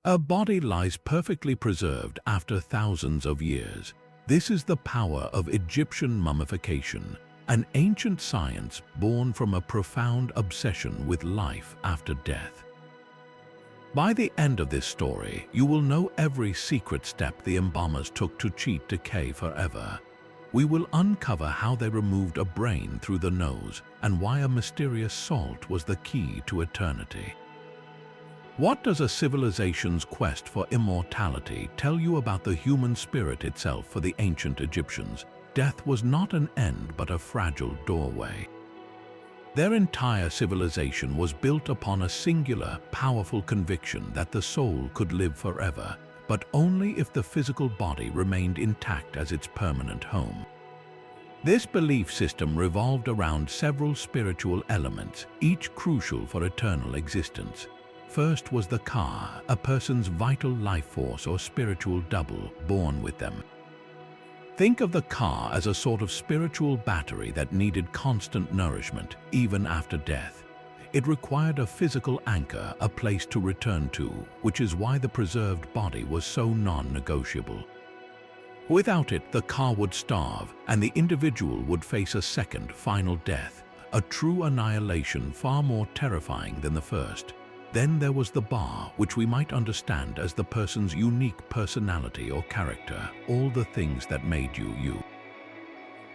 A body lies perfectly preserved after thousands of years. This is the power of Egyptian mummification, an ancient science born from a profound obsession with life after death. By the end of this story, you will know every secret step the embalmers took to cheat decay forever. We will uncover how they removed a brain through the nose and why a mysterious salt was the key to eternity. What does a civilization's quest for immortality tell you about the human spirit itself for the ancient Egyptians? Death was not an end but a fragile doorway. Their entire civilization was built upon a singular, powerful conviction that the soul could live forever, but only if the physical body remained intact as its permanent home. This belief system revolved around several spiritual elements, each crucial for eternal existence. First was the ka, a person's vital life force or spiritual double born with them. Think of the ka as a sort of spiritual battery that needed constant nourishment, even after death. It required a physical anchor, a place to return to, which is why the preserved body was so non-negotiable. Without it, the ka would starve, and the individual would face a second, final death, a true annihilation far more terrifying than the first. Then there was the ba, which we might understand as the person's unique personality or character, all the things that made you you.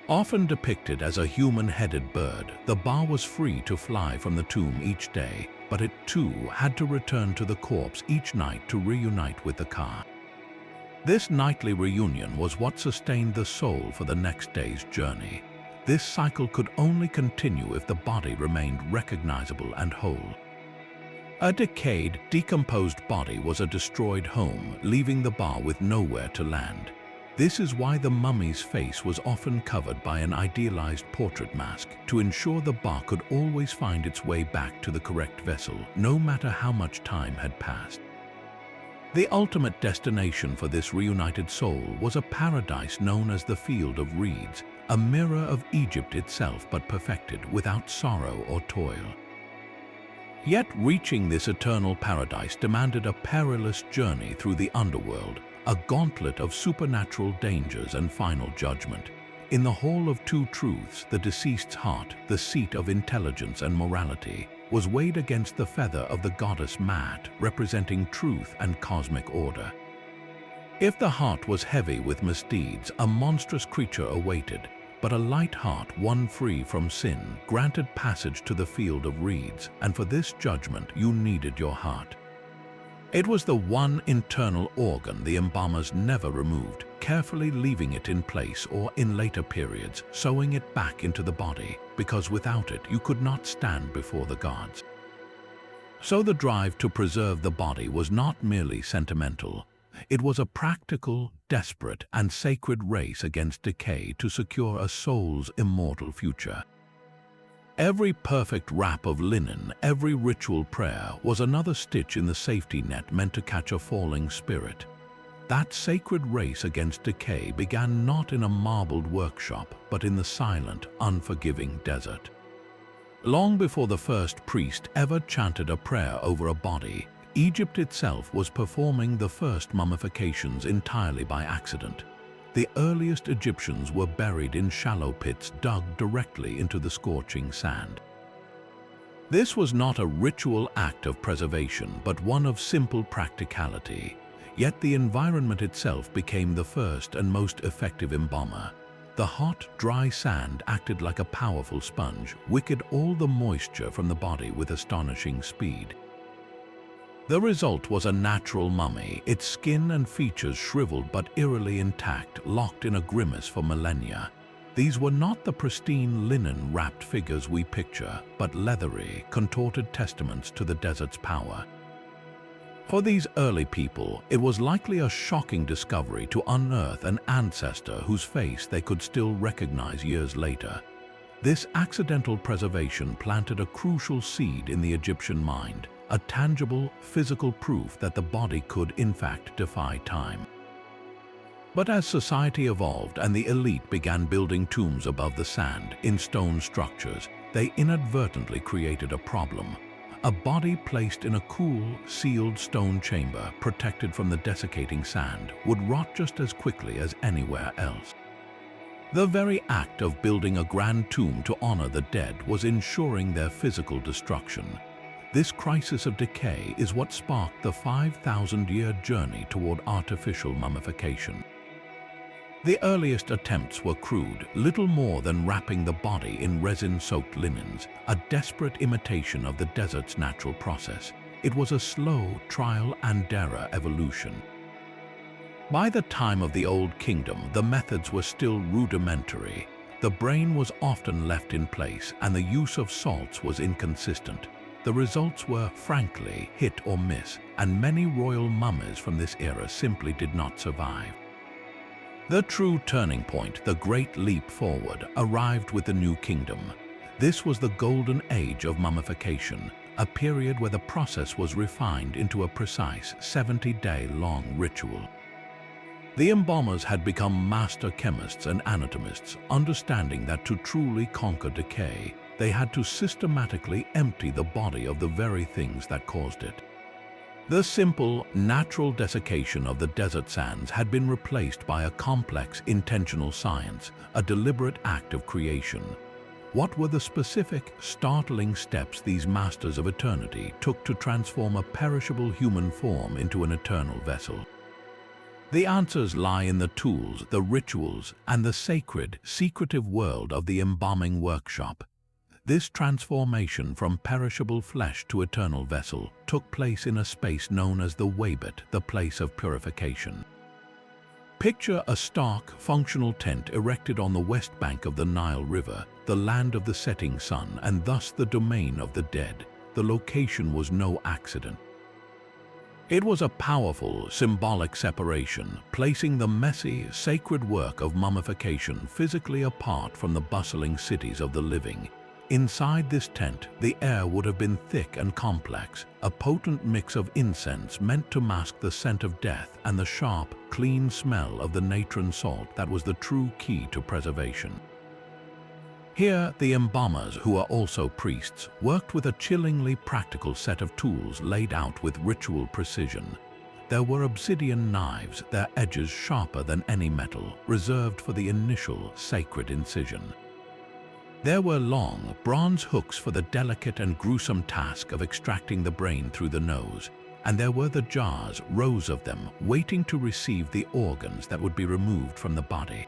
Often depicted as a human-headed bird, the ba was free to fly from the tomb each day, but it too had to return to the corpse each night to reunite with the ka. This nightly reunion was what sustained the soul for the next day's journey. This cycle could only continue if the body remained recognizable and whole. A decayed, decomposed body was a destroyed home, leaving the ba with nowhere to land. This is why the mummy's face was often covered by an idealized portrait mask, to ensure the ba could always find its way back to the correct vessel, no matter how much time had passed. The ultimate destination for this reunited soul was a paradise known as the Field of Reeds, a mirror of Egypt itself but perfected without sorrow or toil. Yet reaching this eternal paradise demanded a perilous journey through the underworld, a gauntlet of supernatural dangers and final judgment. In the Hall of Two Truths, the deceased's heart, the seat of intelligence and morality, was weighed against the feather of the goddess Mat, representing truth and cosmic order. If the heart was heavy with misdeeds, a monstrous creature awaited, but a light heart, one free from sin, granted passage to the Field of Reeds, and for this judgment you needed your heart. It was the one internal organ the embalmers never removed, carefully leaving it in place or, in later periods, sewing it back into the body, because without it you could not stand before the gods. So the drive to preserve the body was not merely sentimental. It was a practical, desperate, and sacred race against decay to secure a soul's immortal future. Every perfect wrap of linen, every ritual prayer was another stitch in the safety net meant to catch a falling spirit. That sacred race against decay began not in a marbled workshop, but in the silent, unforgiving desert. Long before the first priest ever chanted a prayer over a body, Egypt itself was performing the first mummifications entirely by accident. The earliest Egyptians were buried in shallow pits dug directly into the scorching sand. This was not a ritual act of preservation, but one of simple practicality. Yet the environment itself became the first and most effective embalmer. The hot, dry sand acted like a powerful sponge, wicking all the moisture from the body with astonishing speed. The result was a natural mummy, its skin and features shriveled but eerily intact, locked in a grimace for millennia. These were not the pristine linen-wrapped figures we picture, but leathery, contorted testaments to the desert's power. For these early people, it was likely a shocking discovery to unearth an ancestor whose face they could still recognize years later. This accidental preservation planted a crucial seed in the Egyptian mind, a tangible, physical proof that the body could, in fact, defy time. But as society evolved and the elite began building tombs above the sand, in stone structures, they inadvertently created a problem. A body placed in a cool, sealed stone chamber protected from the desiccating sand would rot just as quickly as anywhere else. The very act of building a grand tomb to honor the dead was ensuring their physical destruction. This crisis of decay is what sparked the 5,000-year journey toward artificial mummification. The earliest attempts were crude, little more than wrapping the body in resin-soaked linens, a desperate imitation of the desert's natural process. It was a slow trial-and-error evolution. By the time of the Old Kingdom, the methods were still rudimentary. The brain was often left in place, and the use of salts was inconsistent. The results were, frankly, hit or miss, and many royal mummies from this era simply did not survive. The true turning point, the Great Leap Forward, arrived with the New Kingdom. This was the golden age of mummification, a period where the process was refined into a precise 70-day-long ritual. The embalmers had become master chemists and anatomists, understanding that to truly conquer decay, they had to systematically empty the body of the very things that caused it. The simple, natural desiccation of the desert sands had been replaced by a complex, intentional science, a deliberate act of creation. What were the specific, startling steps these masters of eternity took to transform a perishable human form into an eternal vessel? The answers lie in the tools, the rituals, and the sacred, secretive world of the embalming workshop. This transformation from perishable flesh to eternal vessel took place in a space known as the wabet, the place of purification. Picture a stark, functional tent erected on the west bank of the Nile River, the land of the setting sun and thus the domain of the dead. The location was no accident. It was a powerful, symbolic separation, placing the messy, sacred work of mummification physically apart from the bustling cities of the living. Inside this tent, the air would have been thick and complex, a potent mix of incense meant to mask the scent of death and the sharp, clean smell of the natron salt that was the true key to preservation. Here, the embalmers, who are also priests, worked with a chillingly practical set of tools laid out with ritual precision. There were obsidian knives, their edges sharper than any metal, reserved for the initial sacred incision. There were long, bronze hooks for the delicate and gruesome task of extracting the brain through the nose, and there were the jars, rows of them, waiting to receive the organs that would be removed from the body.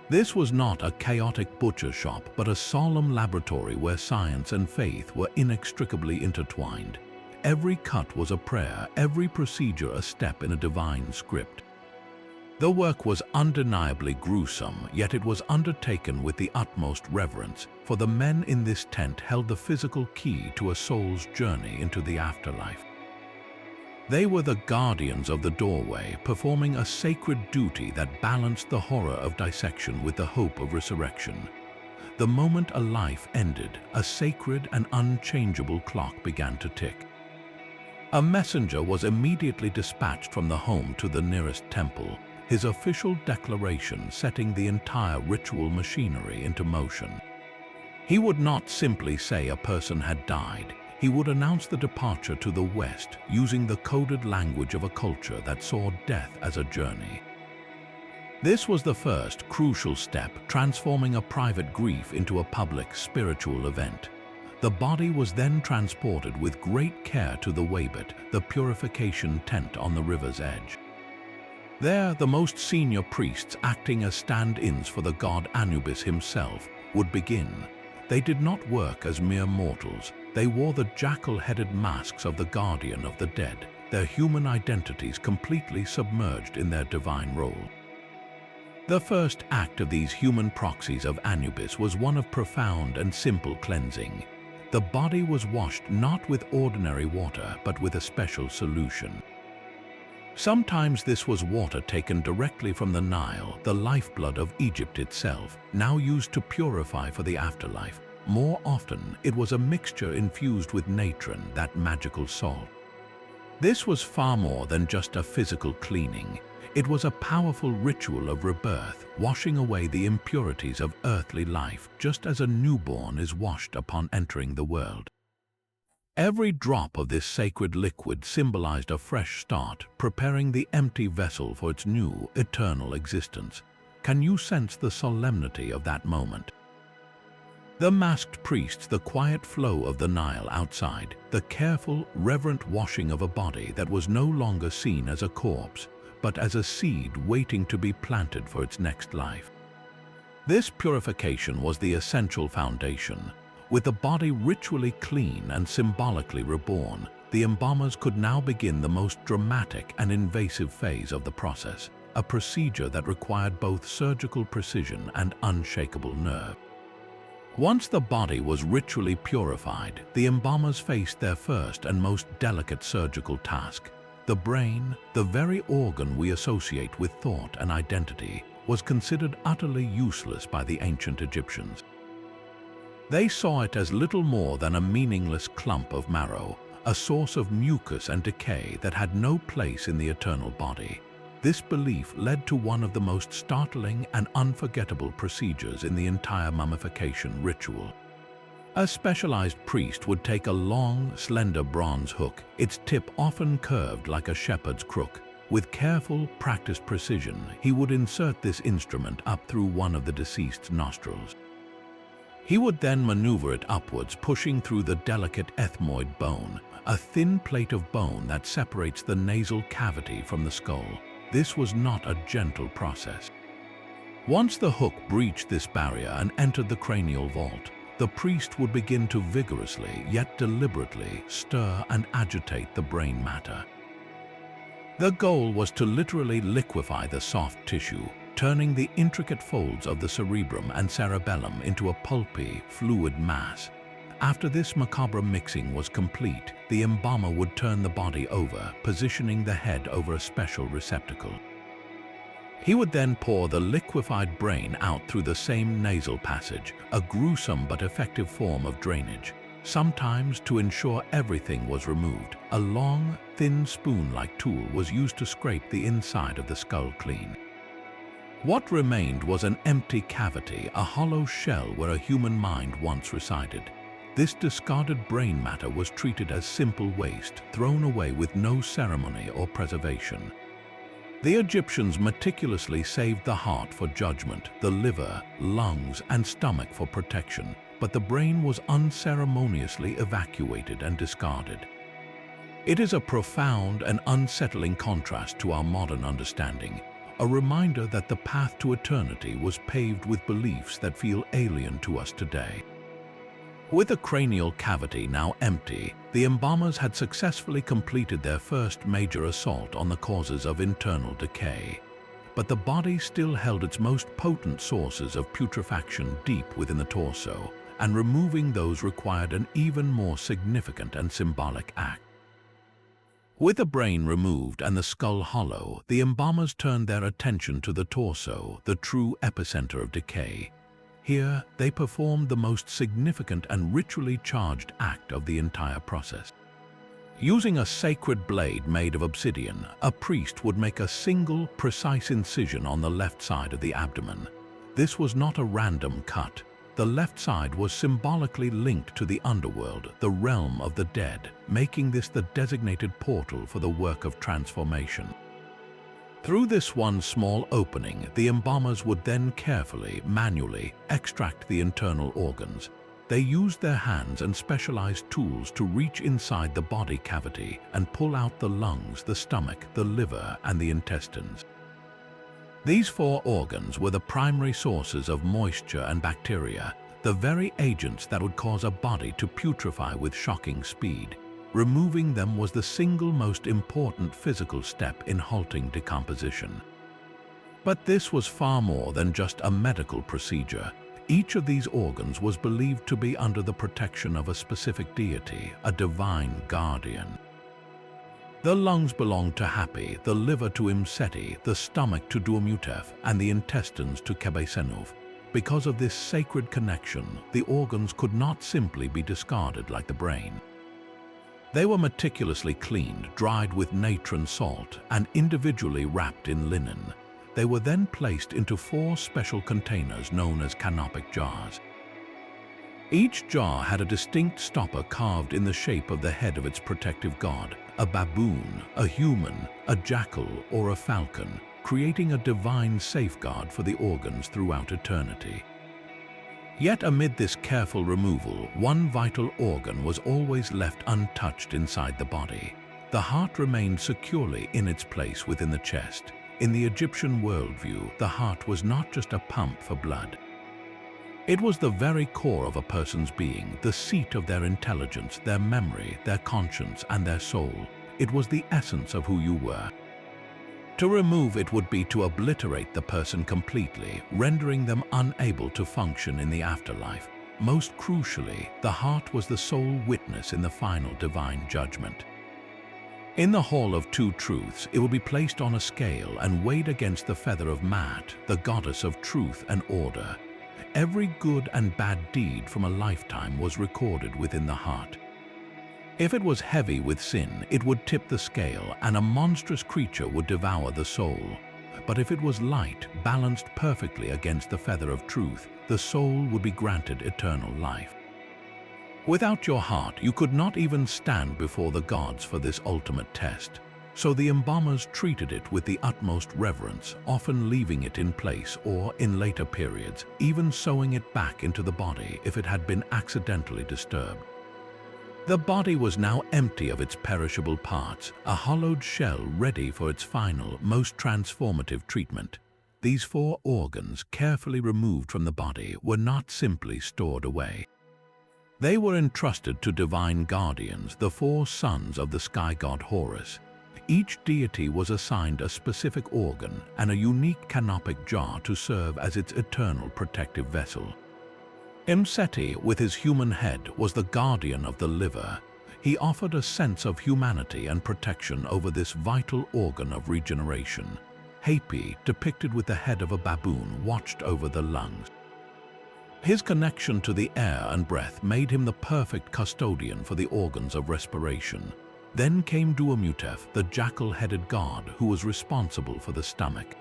This was not a chaotic butcher shop, but a solemn laboratory where science and faith were inextricably intertwined. Every cut was a prayer, every procedure a step in a divine script. The work was undeniably gruesome, yet it was undertaken with the utmost reverence, for the men in this tent held the physical key to a soul's journey into the afterlife. They were the guardians of the doorway, performing a sacred duty that balanced the horror of dissection with the hope of resurrection. The moment a life ended, a sacred and unchangeable clock began to tick. A messenger was immediately dispatched from the home to the nearest temple, his official declaration setting the entire ritual machinery into motion. He would not simply say a person had died. He would announce the departure to the West using the coded language of a culture that saw death as a journey. This was the first crucial step, transforming a private grief into a public spiritual event. The body was then transported with great care to the wabet, the purification tent on the river's edge. There, the most senior priests, acting as stand-ins for the god Anubis himself, would begin. They did not work as mere mortals. They wore the jackal-headed masks of the guardian of the dead, their human identities completely submerged in their divine role. The first act of these human proxies of Anubis was one of profound and simple cleansing. The body was washed not with ordinary water, but with a special solution. Sometimes this was water taken directly from the Nile, the lifeblood of Egypt itself, now used to purify for the afterlife. More often, it was a mixture infused with natron, that magical salt. This was far more than just a physical cleaning. It was a powerful ritual of rebirth, washing away the impurities of earthly life, just as a newborn is washed upon entering the world. Every drop of this sacred liquid symbolized a fresh start, preparing the empty vessel for its new, eternal existence. Can you sense the solemnity of that moment? The masked priests, the quiet flow of the Nile outside, the careful, reverent washing of a body that was no longer seen as a corpse, but as a seed waiting to be planted for its next life. This purification was the essential foundation. With the body ritually clean and symbolically reborn, the embalmers could now begin the most dramatic and invasive phase of the process, a procedure that required both surgical precision and unshakable nerve. Once the body was ritually purified, the embalmers faced their first and most delicate surgical task. The brain, the very organ we associate with thought and identity, was considered utterly useless by the ancient Egyptians. They saw it as little more than a meaningless clump of marrow, a source of mucus and decay that had no place in the eternal body. This belief led to one of the most startling and unforgettable procedures in the entire mummification ritual. A specialized priest would take a long, slender bronze hook, its tip often curved like a shepherd's crook. With careful, practiced precision, he would insert this instrument up through one of the deceased's nostrils. He would then maneuver it upwards, pushing through the delicate ethmoid bone, a thin plate of bone that separates the nasal cavity from the skull. This was not a gentle process. Once the hook breached this barrier and entered the cranial vault, the priest would begin to vigorously, yet deliberately, stir and agitate the brain matter. The goal was to literally liquefy the soft tissue, turning the intricate folds of the cerebrum and cerebellum into a pulpy, fluid mass. After this macabre mixing was complete, the embalmer would turn the body over, positioning the head over a special receptacle. He would then pour the liquefied brain out through the same nasal passage, a gruesome but effective form of drainage. Sometimes, to ensure everything was removed, a long, thin spoon-like tool was used to scrape the inside of the skull clean. What remained was an empty cavity, a hollow shell where a human mind once resided. This discarded brain matter was treated as simple waste, thrown away with no ceremony or preservation. The Egyptians meticulously saved the heart for judgment, the liver, lungs, and stomach for protection, but the brain was unceremoniously evacuated and discarded. It is a profound and unsettling contrast to our modern understanding, a reminder that the path to eternity was paved with beliefs that feel alien to us today. With a cranial cavity now empty, the embalmers had successfully completed their first major assault on the causes of internal decay. But the body still held its most potent sources of putrefaction deep within the torso, and removing those required an even more significant and symbolic act. With the brain removed and the skull hollow, the embalmers turned their attention to the torso, the true epicenter of decay. Here, they performed the most significant and ritually charged act of the entire process. Using a sacred blade made of obsidian, a priest would make a single, precise incision on the left side of the abdomen. This was not a random cut. The left side was symbolically linked to the underworld, the realm of the dead, making this the designated portal for the work of transformation. Through this one small opening, the embalmers would then carefully, manually, extract the internal organs. They used their hands and specialized tools to reach inside the body cavity and pull out the lungs, the stomach, the liver, and the intestines. These four organs were the primary sources of moisture and bacteria, the very agents that would cause a body to putrefy with shocking speed. Removing them was the single most important physical step in halting decomposition. But this was far more than just a medical procedure. Each of these organs was believed to be under the protection of a specific deity, a divine guardian. The lungs belonged to Hapi, the liver to Imseti, the stomach to Duamutef, and the intestines to Kebesenuf. Because of this sacred connection, the organs could not simply be discarded like the brain. They were meticulously cleaned, dried with natron salt, and individually wrapped in linen. They were then placed into 4 special containers known as canopic jars. Each jar had a distinct stopper carved in the shape of the head of its protective god, a baboon, a human, a jackal, or a falcon, creating a divine safeguard for the organs throughout eternity. Yet amid this careful removal, one vital organ was always left untouched inside the body. The heart remained securely in its place within the chest. In the Egyptian worldview, the heart was not just a pump for blood. It was the very core of a person's being, the seat of their intelligence, their memory, their conscience, and their soul. It was the essence of who you were. To remove it would be to obliterate the person completely, rendering them unable to function in the afterlife. Most crucially, the heart was the sole witness in the final divine judgment. In the Hall of Two Truths, it would be placed on a scale and weighed against the feather of Maat, the goddess of truth and order. Every good and bad deed from a lifetime was recorded within the heart. If it was heavy with sin, it would tip the scale and a monstrous creature would devour the soul. But if it was light, balanced perfectly against the feather of truth, the soul would be granted eternal life. Without your heart, you could not even stand before the gods for this ultimate test. So the embalmers treated it with the utmost reverence, often leaving it in place or, in later periods, even sewing it back into the body if it had been accidentally disturbed. The body was now empty of its perishable parts, a hollowed shell ready for its final, most transformative treatment. These 4 organs, carefully removed from the body, were not simply stored away. They were entrusted to divine guardians, the 4 sons of the sky god Horus. Each deity was assigned a specific organ and a unique canopic jar to serve as its eternal protective vessel. Seti, with his human head, was the guardian of the liver. He offered a sense of humanity and protection over this vital organ of regeneration. Hapi, depicted with the head of a baboon, watched over the lungs. His connection to the air and breath made him the perfect custodian for the organs of respiration. Then came Duamutef, the jackal-headed god who was responsible for the stomach.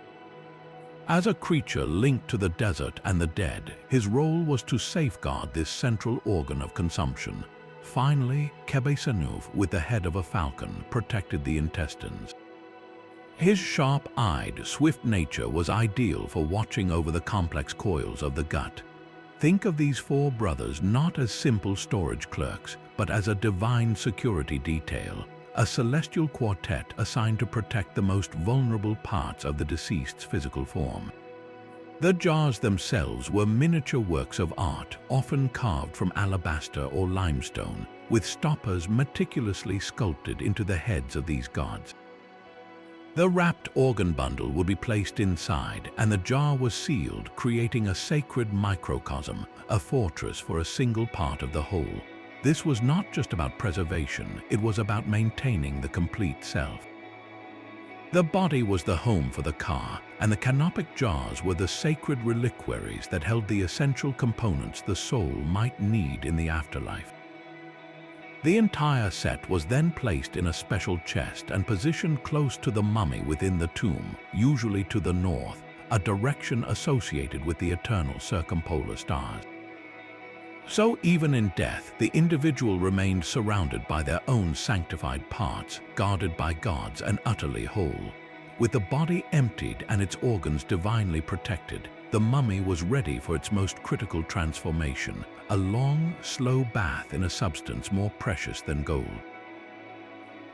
As a creature linked to the desert and the dead, his role was to safeguard this central organ of consumption. Finally, Kebe-Senuf, with the head of a falcon, protected the intestines. His sharp-eyed, swift nature was ideal for watching over the complex coils of the gut. Think of these 4 brothers not as simple storage clerks, but as a divine security detail, a celestial quartet assigned to protect the most vulnerable parts of the deceased's physical form. The jars themselves were miniature works of art, often carved from alabaster or limestone, with stoppers meticulously sculpted into the heads of these gods. The wrapped organ bundle would be placed inside, and the jar was sealed, creating a sacred microcosm, a fortress for a single part of the whole. This was not just about preservation, it was about maintaining the complete self. The body was the home for the ka, and the canopic jars were the sacred reliquaries that held the essential components the soul might need in the afterlife. The entire set was then placed in a special chest and positioned close to the mummy within the tomb, usually to the north, a direction associated with the eternal circumpolar stars. So even in death, the individual remained surrounded by their own sanctified parts, guarded by gods and utterly whole. With the body emptied and its organs divinely protected, the mummy was ready for its most critical transformation, a long, slow bath in a substance more precious than gold.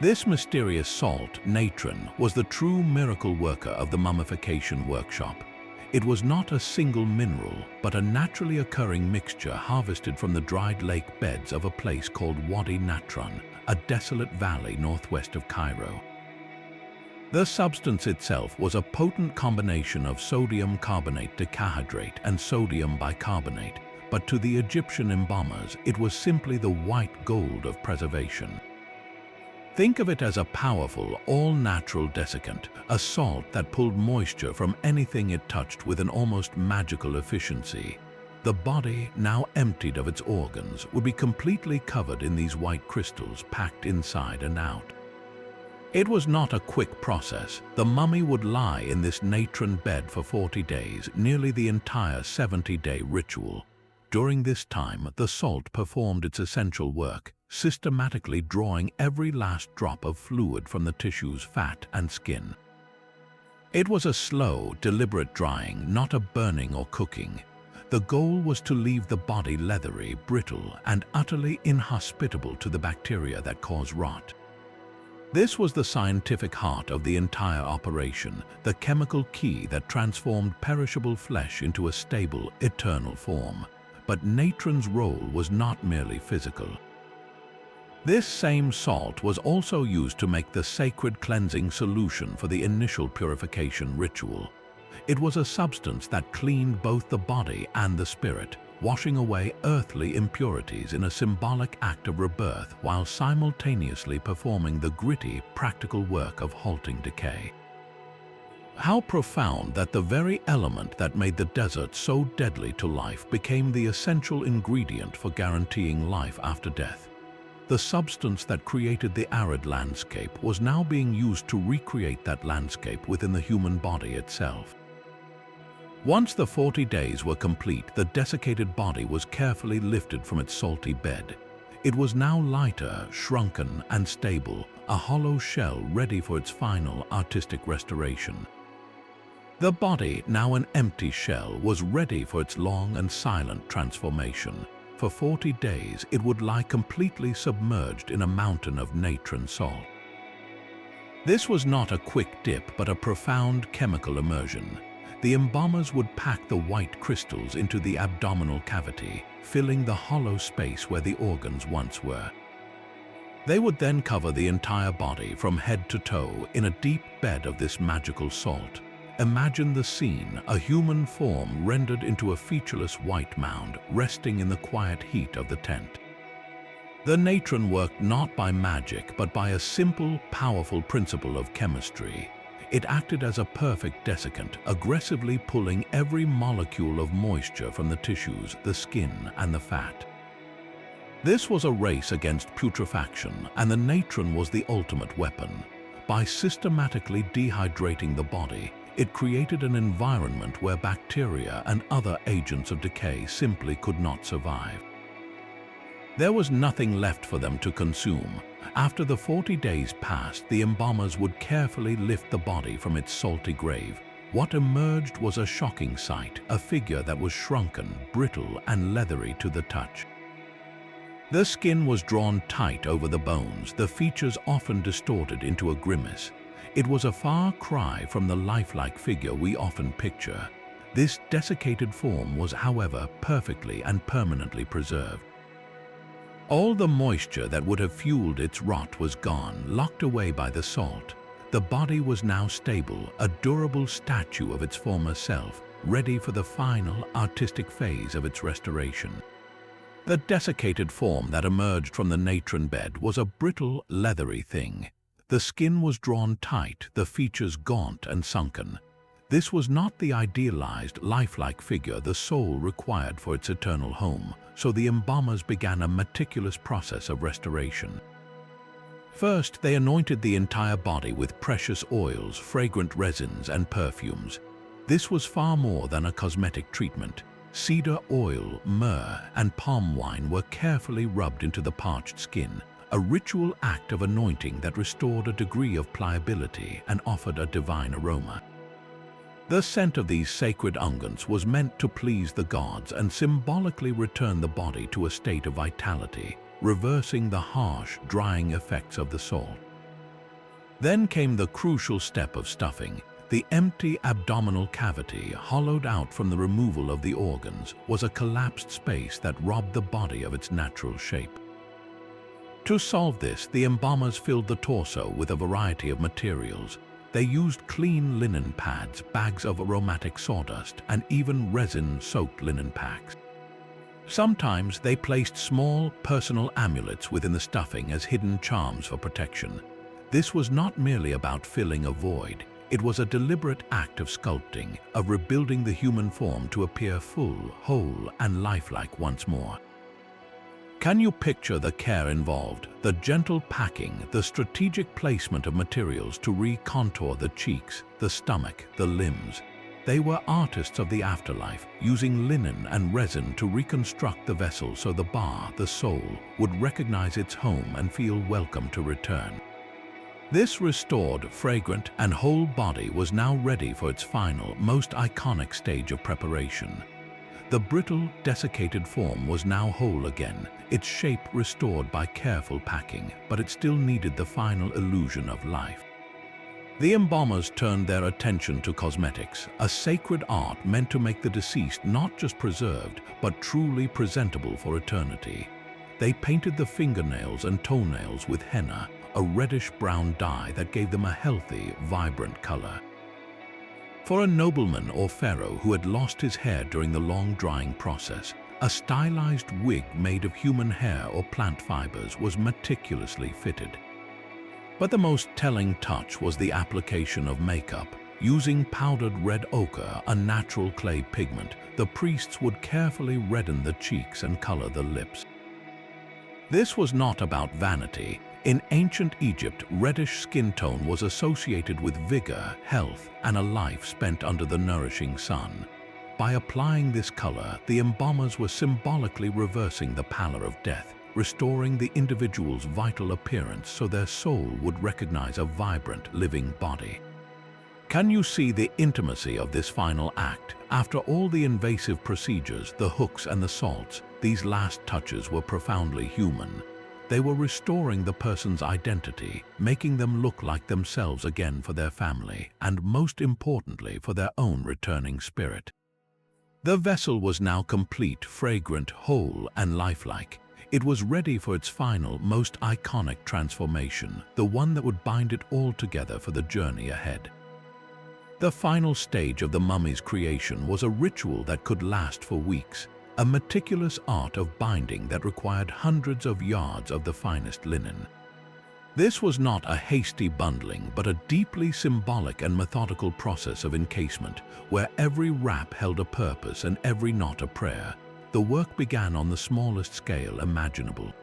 This mysterious salt, natron, was the true miracle worker of the mummification workshop. It was not a single mineral, but a naturally occurring mixture harvested from the dried lake beds of a place called Wadi Natron, a desolate valley northwest of Cairo. The substance itself was a potent combination of sodium carbonate decahydrate and sodium bicarbonate, but to the Egyptian embalmers, it was simply the white gold of preservation. Think of it as a powerful, all-natural desiccant, a salt that pulled moisture from anything it touched with an almost magical efficiency. The body, now emptied of its organs, would be completely covered in these white crystals packed inside and out. It was not a quick process. The mummy would lie in this natron bed for 40 days, nearly the entire 70-day ritual. During this time, the salt performed its essential work, systematically drawing every last drop of fluid from the tissues, fat, and skin. It was a slow, deliberate drying, not a burning or cooking. The goal was to leave the body leathery, brittle, and utterly inhospitable to the bacteria that cause rot. This was the scientific heart of the entire operation, the chemical key that transformed perishable flesh into a stable, eternal form. But natron's role was not merely physical. This same salt was also used to make the sacred cleansing solution for the initial purification ritual. It was a substance that cleaned both the body and the spirit, washing away earthly impurities in a symbolic act of rebirth while simultaneously performing the gritty, practical work of halting decay. How profound that the very element that made the desert so deadly to life became the essential ingredient for guaranteeing life after death. The substance that created the arid landscape was now being used to recreate that landscape within the human body itself. Once the 40 days were complete, the desiccated body was carefully lifted from its salty bed. It was now lighter, shrunken, and stable, a hollow shell ready for its final artistic restoration. The body, now an empty shell, was ready for its long and silent transformation. For 40 days, it would lie completely submerged in a mountain of natron salt. This was not a quick dip, but a profound chemical immersion. The embalmers would pack the white crystals into the abdominal cavity, filling the hollow space where the organs once were. They would then cover the entire body from head to toe in a deep bed of this magical salt. Imagine the scene, a human form rendered into a featureless white mound, resting in the quiet heat of the tent. The natron worked not by magic, but by a simple, powerful principle of chemistry. It acted as a perfect desiccant, aggressively pulling every molecule of moisture from the tissues, the skin, and the fat. This was a race against putrefaction, and the natron was the ultimate weapon. By systematically dehydrating the body, it created an environment where bacteria and other agents of decay simply could not survive. There was nothing left for them to consume. After the 40 days passed, the embalmers would carefully lift the body from its salty grave. What emerged was a shocking sight, a figure that was shrunken, brittle, and leathery to the touch. The skin was drawn tight over the bones, the features often distorted into a grimace. It was a far cry from the lifelike figure we often picture. This desiccated form was, however, perfectly and permanently preserved. All the moisture that would have fueled its rot was gone, locked away by the salt. The body was now stable, a durable statue of its former self, ready for the final artistic phase of its restoration. The desiccated form that emerged from the natron bed was a brittle, leathery thing. The skin was drawn tight, the features gaunt and sunken. This was not the idealized, lifelike figure the soul required for its eternal home, so the embalmers began a meticulous process of restoration. First, they anointed the entire body with precious oils, fragrant resins, and perfumes. This was far more than a cosmetic treatment. Cedar oil, myrrh, and palm wine were carefully rubbed into the parched skin, a ritual act of anointing that restored a degree of pliability and offered a divine aroma. The scent of these sacred unguents was meant to please the gods and symbolically return the body to a state of vitality, reversing the harsh, drying effects of the salt. Then came the crucial step of stuffing. The empty abdominal cavity, hollowed out from the removal of the organs, was a collapsed space that robbed the body of its natural shape. To solve this, the embalmers filled the torso with a variety of materials. They used clean linen pads, bags of aromatic sawdust, and even resin-soaked linen packs. Sometimes they placed small, personal amulets within the stuffing as hidden charms for protection. This was not merely about filling a void. It was a deliberate act of sculpting, of rebuilding the human form to appear full, whole, and lifelike once more. Can you picture the care involved, the gentle packing, the strategic placement of materials to recontour the cheeks, the stomach, the limbs? They were artists of the afterlife, using linen and resin to reconstruct the vessel so the soul, would recognize its home and feel welcome to return. This restored, fragrant, and whole body was now ready for its final, most iconic stage of preparation. The brittle, desiccated form was now whole again, its shape restored by careful packing, but it still needed the final illusion of life. The embalmers turned their attention to cosmetics, a sacred art meant to make the deceased not just preserved, but truly presentable for eternity. They painted the fingernails and toenails with henna, a reddish-brown dye that gave them a healthy, vibrant color. For a nobleman or pharaoh who had lost his hair during the long drying process, a stylized wig made of human hair or plant fibers was meticulously fitted. But the most telling touch was the application of makeup. Using powdered red ochre, a natural clay pigment, the priests would carefully redden the cheeks and color the lips. This was not about vanity. In ancient Egypt, reddish skin tone was associated with vigor, health, and a life spent under the nourishing sun. By applying this color, the embalmers were symbolically reversing the pallor of death, restoring the individual's vital appearance so their soul would recognize a vibrant, living body. Can you see the intimacy of this final act? After all the invasive procedures, the hooks and the salts, these last touches were profoundly human. They were restoring the person's identity, making them look like themselves again for their family, and most importantly, for their own returning spirit. The vessel was now complete, fragrant, whole, and lifelike. It was ready for its final, most iconic transformation, the one that would bind it all together for the journey ahead. The final stage of the mummy's creation was a ritual that could last for weeks, a meticulous art of binding that required hundreds of yards of the finest linen. This was not a hasty bundling, but a deeply symbolic and methodical process of encasement, where every wrap held a purpose and every knot a prayer. The work began on the smallest scale imaginable.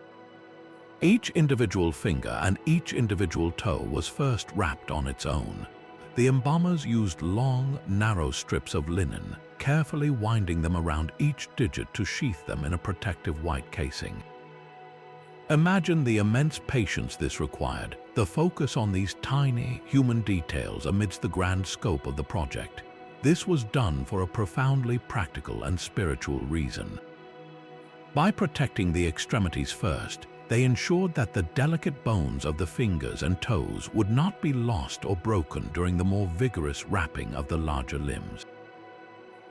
Each individual finger and each individual toe was first wrapped on its own. The embalmers used long, narrow strips of linen, carefully winding them around each digit to sheath them in a protective white casing. Imagine the immense patience this required, the focus on these tiny, human details amidst the grand scope of the project. This was done for a profoundly practical and spiritual reason. By protecting the extremities first, they ensured that the delicate bones of the fingers and toes would not be lost or broken during the more vigorous wrapping of the larger limbs.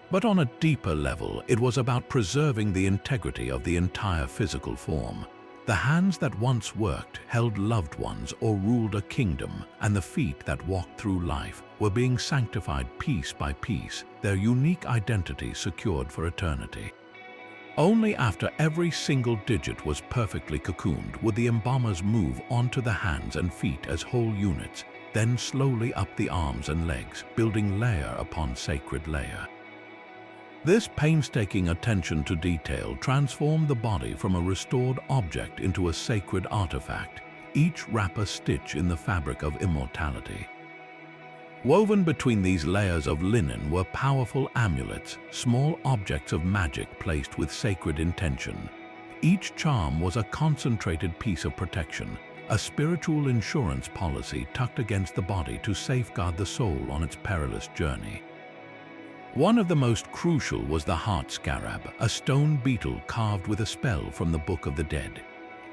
But on a deeper level, it was about preserving the integrity of the entire physical form. The hands that once worked, held loved ones, or ruled a kingdom, and the feet that walked through life were being sanctified piece by piece, their unique identity secured for eternity. Only after every single digit was perfectly cocooned would the embalmers move onto the hands and feet as whole units, then slowly up the arms and legs, building layer upon sacred layer. This painstaking attention to detail transformed the body from a restored object into a sacred artifact, each wrap a stitch in the fabric of immortality. Woven between these layers of linen were powerful amulets, small objects of magic placed with sacred intention. Each charm was a concentrated piece of protection, a spiritual insurance policy tucked against the body to safeguard the soul on its perilous journey. One of the most crucial was the heart scarab, a stone beetle carved with a spell from the Book of the Dead.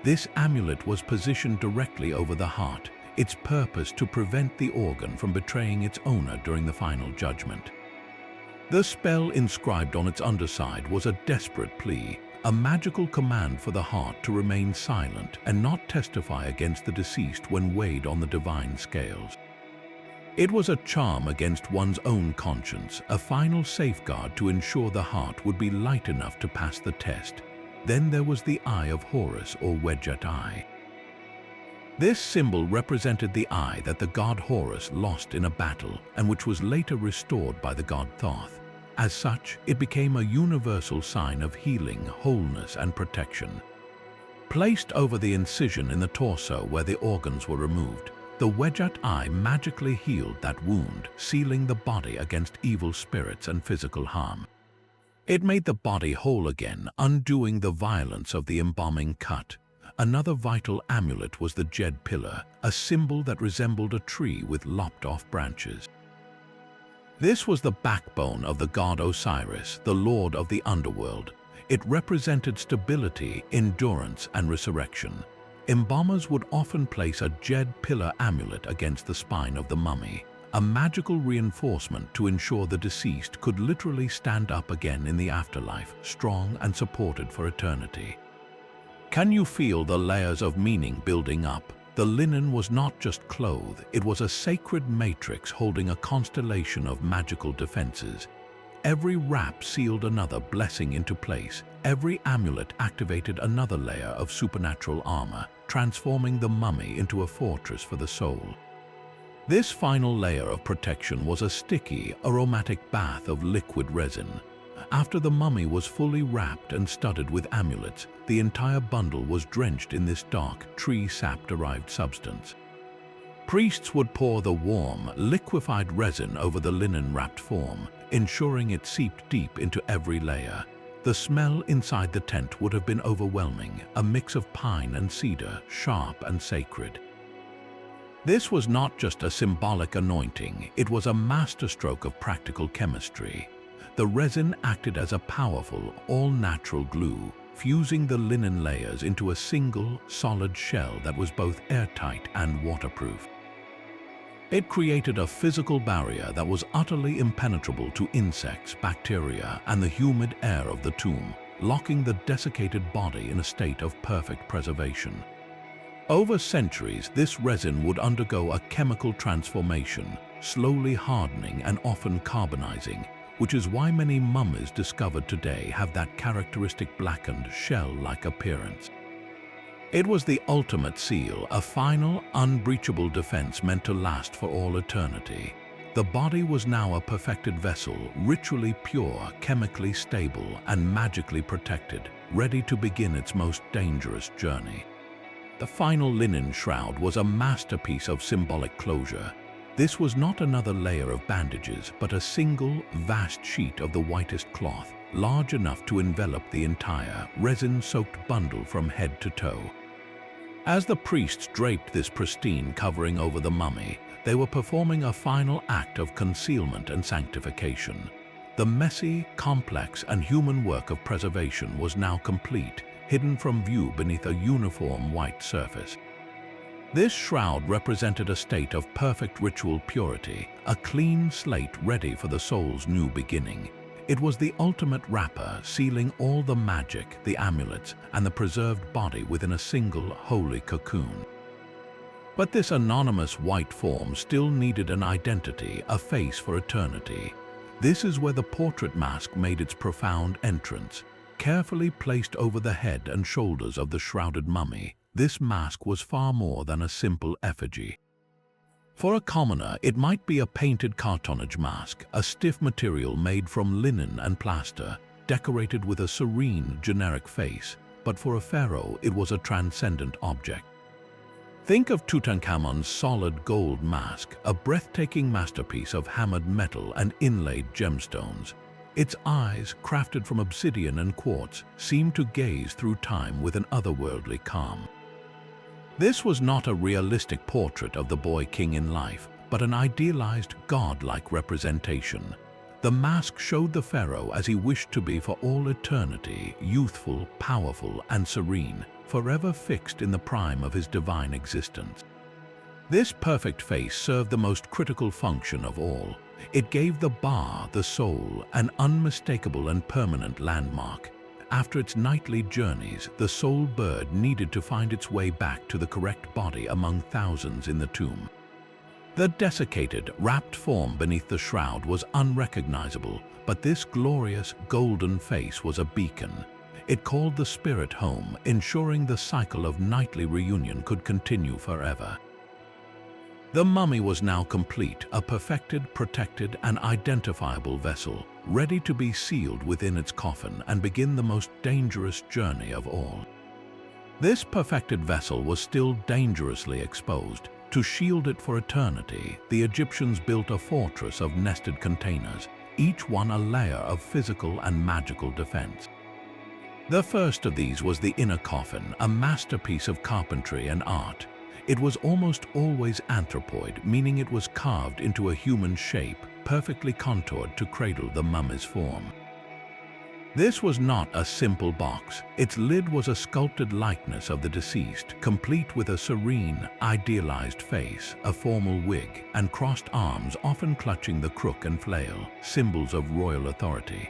This amulet was positioned directly over the heart, its purpose to prevent the organ from betraying its owner during the final judgment. The spell inscribed on its underside was a desperate plea, a magical command for the heart to remain silent and not testify against the deceased when weighed on the divine scales. It was a charm against one's own conscience, a final safeguard to ensure the heart would be light enough to pass the test. Then there was the Eye of Horus, or Wedget Eye. This symbol represented the eye that the god Horus lost in a battle and which was later restored by the god Thoth. As such, it became a universal sign of healing, wholeness, and protection. Placed over the incision in the torso where the organs were removed, The Wejat eye magically healed that wound, sealing the body against evil spirits and physical harm. It made the body whole again, undoing the violence of the embalming cut. Another vital amulet was the Jed pillar, a symbol that resembled a tree with lopped-off branches. This was the backbone of the god Osiris, the lord of the underworld. It represented stability, endurance, and resurrection. Embalmers would often place a Jed pillar amulet against the spine of the mummy, a magical reinforcement to ensure the deceased could literally stand up again in the afterlife, strong and supported for eternity. Can you feel the layers of meaning building up? The linen was not just cloth, it was a sacred matrix holding a constellation of magical defenses. Every wrap sealed another blessing into place. Every amulet activated another layer of supernatural armor, transforming the mummy into a fortress for the soul. This final layer of protection was a sticky, aromatic bath of liquid resin. After the mummy was fully wrapped and studded with amulets, the entire bundle was drenched in this dark, tree sap-derived substance. Priests would pour the warm, liquefied resin over the linen-wrapped form, ensuring it seeped deep into every layer. The smell inside the tent would have been overwhelming, a mix of pine and cedar, sharp and sacred. This was not just a symbolic anointing, it was a masterstroke of practical chemistry. The resin acted as a powerful, all-natural glue, fusing the linen layers into a single, solid shell that was both airtight and waterproof. It created a physical barrier that was utterly impenetrable to insects, bacteria, and the humid air of the tomb, locking the desiccated body in a state of perfect preservation. Over centuries, this resin would undergo a chemical transformation, slowly hardening and often carbonizing, which is why many mummies discovered today have that characteristic blackened, shell-like appearance. It was the ultimate seal, a final, unbreachable defense meant to last for all eternity. The body was now a perfected vessel, ritually pure, chemically stable, and magically protected, ready to begin its most dangerous journey. The final linen shroud was a masterpiece of symbolic closure. This was not another layer of bandages, but a single, vast sheet of the whitest cloth, large enough to envelop the entire, resin-soaked bundle from head to toe. As the priests draped this pristine covering over the mummy, they were performing a final act of concealment and sanctification. The messy, complex, and human work of preservation was now complete, hidden from view beneath a uniform white surface. This shroud represented a state of perfect ritual purity, a clean slate ready for the soul's new beginning. It was the ultimate wrapper, sealing all the magic, the amulets, and the preserved body within a single, holy cocoon. But this anonymous white form still needed an identity, a face for eternity. This is where the portrait mask made its profound entrance. Carefully placed over the head and shoulders of the shrouded mummy, this mask was far more than a simple effigy. For a commoner, it might be a painted cartonnage mask, a stiff material made from linen and plaster, decorated with a serene, generic face, but for a pharaoh, it was a transcendent object. Think of Tutankhamun's solid gold mask, a breathtaking masterpiece of hammered metal and inlaid gemstones. Its eyes, crafted from obsidian and quartz, seemed to gaze through time with an otherworldly calm. This was not a realistic portrait of the boy king in life, but an idealized, godlike representation. The mask showed the pharaoh as he wished to be for all eternity, youthful, powerful, and serene, forever fixed in the prime of his divine existence. This perfect face served the most critical function of all. It gave the Ba, the soul, an unmistakable and permanent landmark. After its nightly journeys, the soul bird needed to find its way back to the correct body among thousands in the tomb. The desiccated, wrapped form beneath the shroud was unrecognizable, but this glorious, golden face was a beacon. It called the spirit home, ensuring the cycle of nightly reunion could continue forever. The mummy was now complete, a perfected, protected, and identifiable vessel, ready to be sealed within its coffin and begin the most dangerous journey of all. This perfected vessel was still dangerously exposed. To shield it for eternity, the Egyptians built a fortress of nested containers, each one a layer of physical and magical defense. The first of these was the inner coffin, a masterpiece of carpentry and art. It was almost always anthropoid, meaning it was carved into a human shape, perfectly contoured to cradle the mummy's form. This was not a simple box. Its lid was a sculpted likeness of the deceased, complete with a serene, idealized face, a formal wig, and crossed arms often clutching the crook and flail, symbols of royal authority.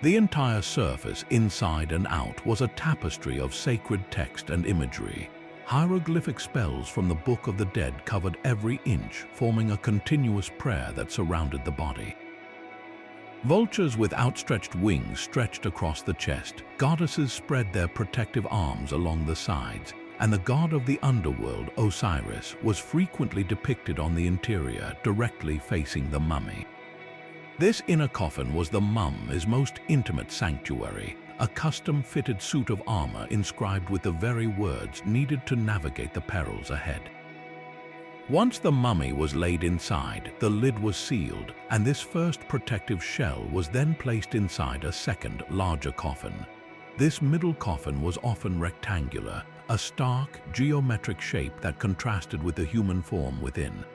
The entire surface, inside and out, was a tapestry of sacred text and imagery. Hieroglyphic spells from the Book of the Dead covered every inch, forming a continuous prayer that surrounded the body. Vultures with outstretched wings stretched across the chest, goddesses spread their protective arms along the sides, and the god of the underworld, Osiris, was frequently depicted on the interior, directly facing the mummy. This inner coffin was the mummy's most intimate sanctuary, a custom-fitted suit of armor inscribed with the very words needed to navigate the perils ahead. Once the mummy was laid inside, the lid was sealed, and this first protective shell was then placed inside a second, larger coffin. This middle coffin was often rectangular, a stark, geometric shape that contrasted with the human form within.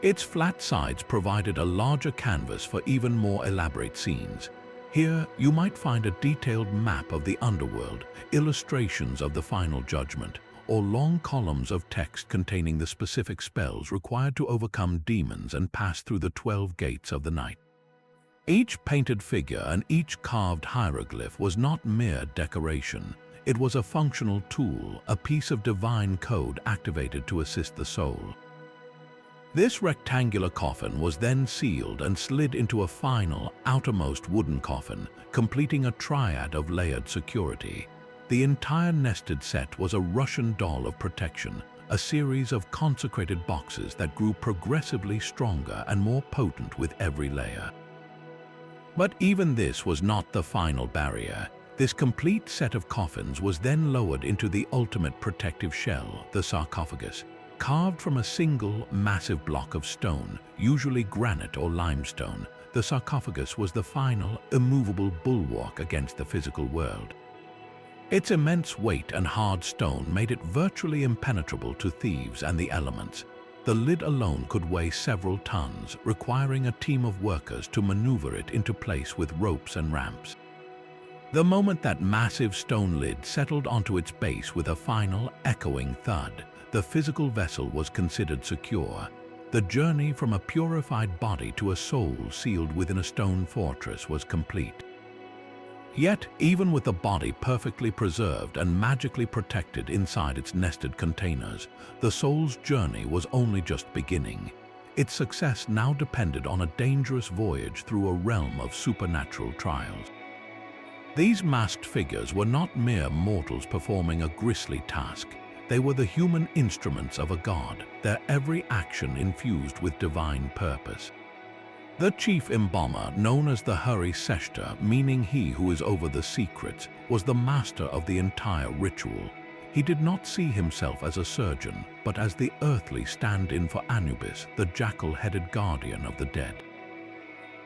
Its flat sides provided a larger canvas for even more elaborate scenes. Here, you might find a detailed map of the underworld, illustrations of the final judgment, or long columns of text containing the specific spells required to overcome demons and pass through the 12 gates of the night. Each painted figure and each carved hieroglyph was not mere decoration. It was a functional tool, a piece of divine code activated to assist the soul. This rectangular coffin was then sealed and slid into a final, outermost wooden coffin, completing a triad of layered security. The entire nested set was a Russian doll of protection, a series of consecrated boxes that grew progressively stronger and more potent with every layer. But even this was not the final barrier. This complete set of coffins was then lowered into the ultimate protective shell, the sarcophagus. Carved from a single, massive block of stone, usually granite or limestone, the sarcophagus was the final, immovable bulwark against the physical world. Its immense weight and hard stone made it virtually impenetrable to thieves and the elements. The lid alone could weigh several tons, requiring a team of workers to maneuver it into place with ropes and ramps. The moment that massive stone lid settled onto its base with a final, echoing thud, the physical vessel was considered secure. The journey from a purified body to a soul sealed within a stone fortress was complete. Yet, even with the body perfectly preserved and magically protected inside its nested containers, the soul's journey was only just beginning. Its success now depended on a dangerous voyage through a realm of supernatural trials. These masked figures were not mere mortals performing a grisly task. They were the human instruments of a god, their every action infused with divine purpose. The chief embalmer, known as the Hurry Seshta, meaning he who is over the secrets, was the master of the entire ritual. He did not see himself as a surgeon, but as the earthly stand-in for Anubis, the jackal-headed guardian of the dead.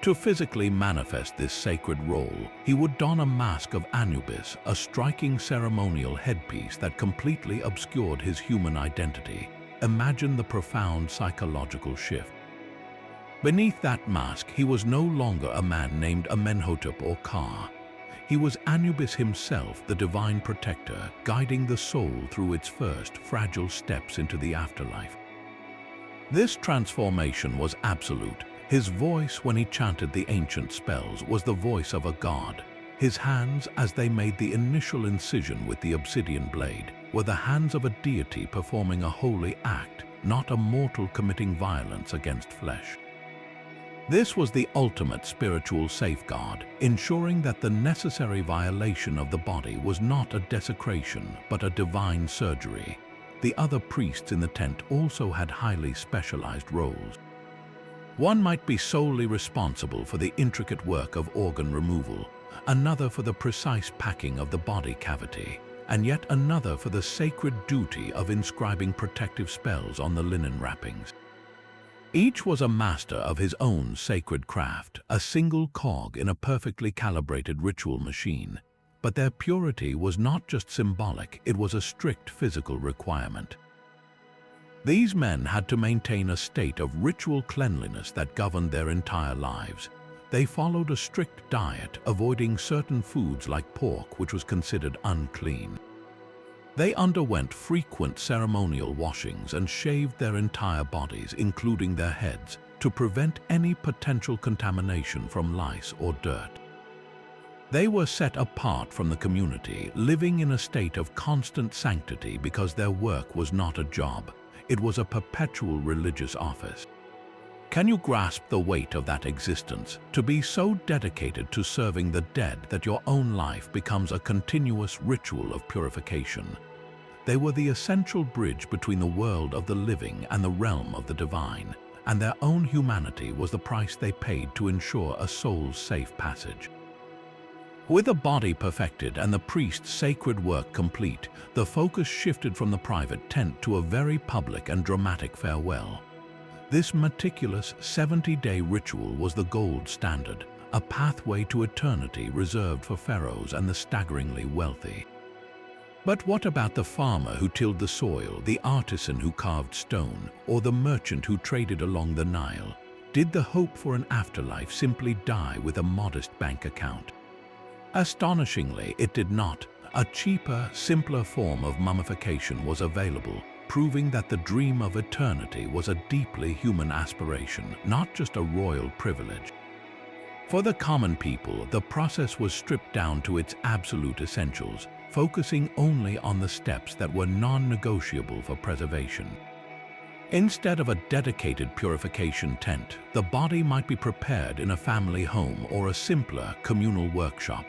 To physically manifest this sacred role, he would don a mask of Anubis, a striking ceremonial headpiece that completely obscured his human identity. Imagine the profound psychological shift. Beneath that mask, he was no longer a man named Amenhotep or Ka. He was Anubis himself, the divine protector, guiding the soul through its first fragile steps into the afterlife. This transformation was absolute. His voice, when he chanted the ancient spells, was the voice of a god. His hands, as they made the initial incision with the obsidian blade, were the hands of a deity performing a holy act, not a mortal committing violence against flesh. This was the ultimate spiritual safeguard, ensuring that the necessary violation of the body was not a desecration, but a divine surgery. The other priests in the tent also had highly specialized roles. One might be solely responsible for the intricate work of organ removal, another for the precise packing of the body cavity, and yet another for the sacred duty of inscribing protective spells on the linen wrappings. Each was a master of his own sacred craft, a single cog in a perfectly calibrated ritual machine. But their purity was not just symbolic, it was a strict physical requirement. These men had to maintain a state of ritual cleanliness that governed their entire lives. They followed a strict diet, avoiding certain foods like pork, which was considered unclean. They underwent frequent ceremonial washings and shaved their entire bodies, including their heads, to prevent any potential contamination from lice or dirt. They were set apart from the community, living in a state of constant sanctity because their work was not a job. It was a perpetual religious office. Can you grasp the weight of that existence, to be so dedicated to serving the dead that your own life becomes a continuous ritual of purification? They were the essential bridge between the world of the living and the realm of the divine, and their own humanity was the price they paid to ensure a soul's safe passage. With the body perfected and the priest's sacred work complete, the focus shifted from the private tent to a very public and dramatic farewell. This meticulous 70-day ritual was the gold standard, a pathway to eternity reserved for pharaohs and the staggeringly wealthy. But what about the farmer who tilled the soil, the artisan who carved stone, or the merchant who traded along the Nile? Did the hope for an afterlife simply die with a modest bank account? Astonishingly, it did not. A cheaper, simpler form of mummification was available, proving that the dream of eternity was a deeply human aspiration, not just a royal privilege. For the common people, the process was stripped down to its absolute essentials, focusing only on the steps that were non-negotiable for preservation. Instead of a dedicated purification tent, the body might be prepared in a family home or a simpler communal workshop.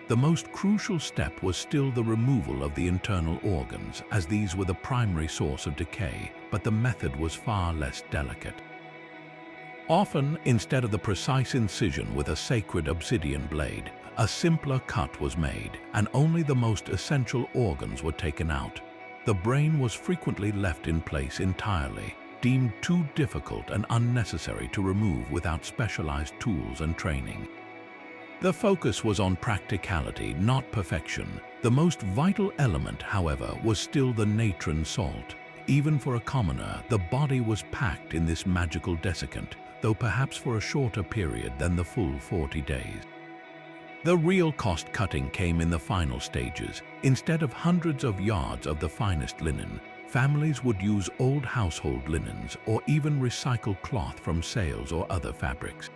The most crucial step was still the removal of the internal organs, as these were the primary source of decay, but the method was far less delicate. Often, instead of the precise incision with a sacred obsidian blade, a simpler cut was made, and only the most essential organs were taken out. The brain was frequently left in place entirely, deemed too difficult and unnecessary to remove without specialized tools and training. The focus was on practicality, not perfection. The most vital element, however, was still the natron salt. Even for a commoner, the body was packed in this magical desiccant, though perhaps for a shorter period than the full 40 days. The real cost-cutting came in the final stages. Instead of hundreds of yards of the finest linen, families would use old household linens or even recycled cloth from sails or other fabrics.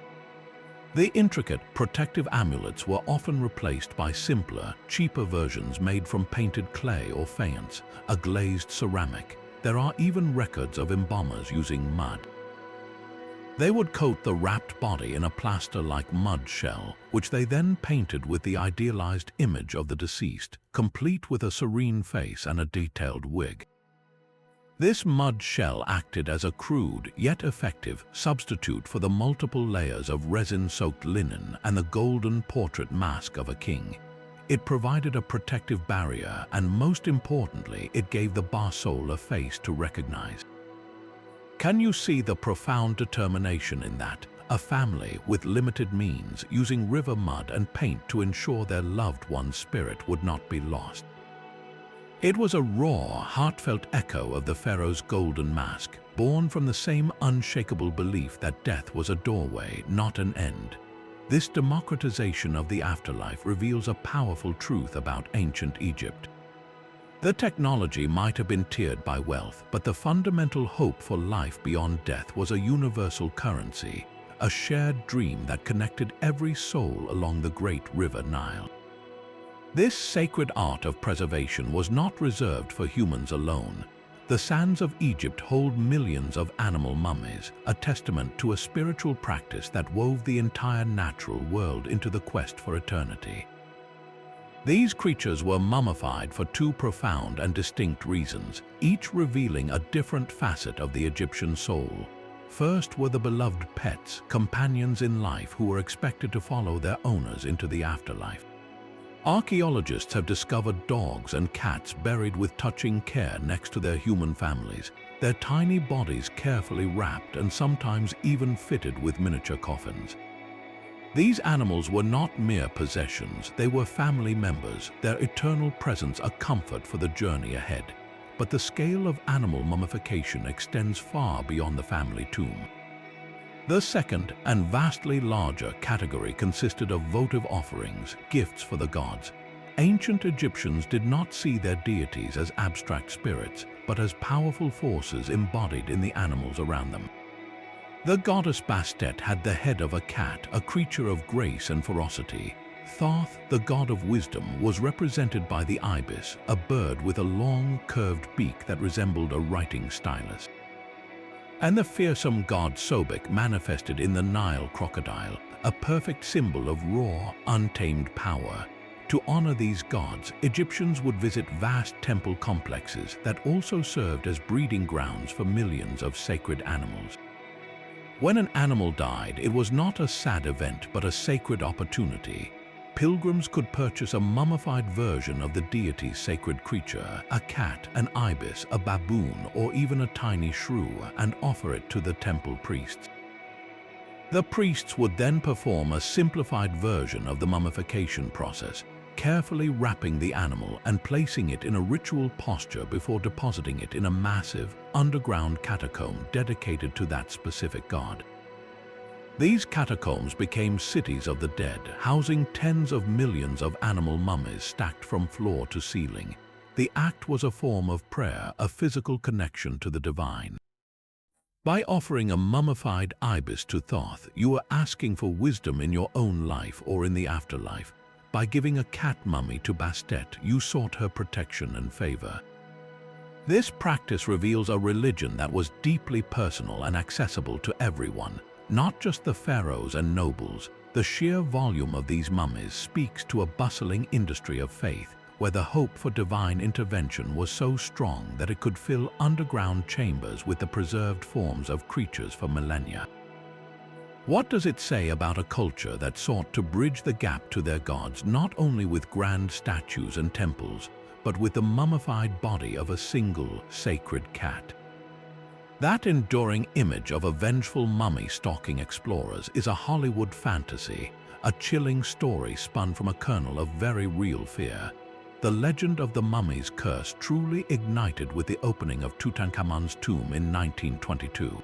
The intricate protective amulets were often replaced by simpler, cheaper versions made from painted clay or faience, a glazed ceramic. There are even records of embalmers using mud. They would coat the wrapped body in a plaster-like mud shell, which they then painted with the idealized image of the deceased, complete with a serene face and a detailed wig. This mud shell acted as a crude, yet effective, substitute for the multiple layers of resin-soaked linen and the golden portrait mask of a king. It provided a protective barrier, and most importantly, it gave the bar soul a face to recognize. Can you see the profound determination in that? A family with limited means using river mud and paint to ensure their loved one's spirit would not be lost. It was a raw, heartfelt echo of the pharaoh's golden mask, born from the same unshakable belief that death was a doorway, not an end. This democratization of the afterlife reveals a powerful truth about ancient Egypt. The technology might have been tiered by wealth, but the fundamental hope for life beyond death was a universal currency, a shared dream that connected every soul along the great river Nile. This sacred art of preservation was not reserved for humans alone. The sands of Egypt hold millions of animal mummies, a testament to a spiritual practice that wove the entire natural world into the quest for eternity. These creatures were mummified for two profound and distinct reasons, each revealing a different facet of the Egyptian soul. First were the beloved pets, companions in life who were expected to follow their owners into the afterlife. Archaeologists have discovered dogs and cats buried with touching care next to their human families, their tiny bodies carefully wrapped and sometimes even fitted with miniature coffins. These animals were not mere possessions, they were family members, their eternal presence a comfort for the journey ahead. But the scale of animal mummification extends far beyond the family tomb. The second and vastly larger category consisted of votive offerings, gifts for the gods. Ancient Egyptians did not see their deities as abstract spirits, but as powerful forces embodied in the animals around them. The goddess Bastet had the head of a cat, a creature of grace and ferocity. Thoth, the god of wisdom, was represented by the ibis, a bird with a long, curved beak that resembled a writing stylus. And the fearsome god Sobek manifested in the Nile crocodile, a perfect symbol of raw, untamed power. To honor these gods, Egyptians would visit vast temple complexes that also served as breeding grounds for millions of sacred animals. When an animal died, it was not a sad event but a sacred opportunity. Pilgrims could purchase a mummified version of the deity's sacred creature, a cat, an ibis, a baboon, or even a tiny shrew, and offer it to the temple priests. The priests would then perform a simplified version of the mummification process, carefully wrapping the animal and placing it in a ritual posture before depositing it in a massive, underground catacomb dedicated to that specific god. These catacombs became cities of the dead, housing tens of millions of animal mummies stacked from floor to ceiling. The act was a form of prayer, a physical connection to the divine. By offering a mummified ibis to Thoth, you were asking for wisdom in your own life or in the afterlife. By giving a cat mummy to Bastet, you sought her protection and favor. This practice reveals a religion that was deeply personal and accessible to everyone, not just the pharaohs and nobles. The sheer volume of these mummies speaks to a bustling industry of faith, where the hope for divine intervention was so strong that it could fill underground chambers with the preserved forms of creatures for millennia. What does it say about a culture that sought to bridge the gap to their gods not only with grand statues and temples, but with the mummified body of a single sacred cat? That enduring image of a vengeful mummy stalking explorers is a Hollywood fantasy, a chilling story spun from a kernel of very real fear. The legend of the mummy's curse truly ignited with the opening of Tutankhamun's tomb in 1922.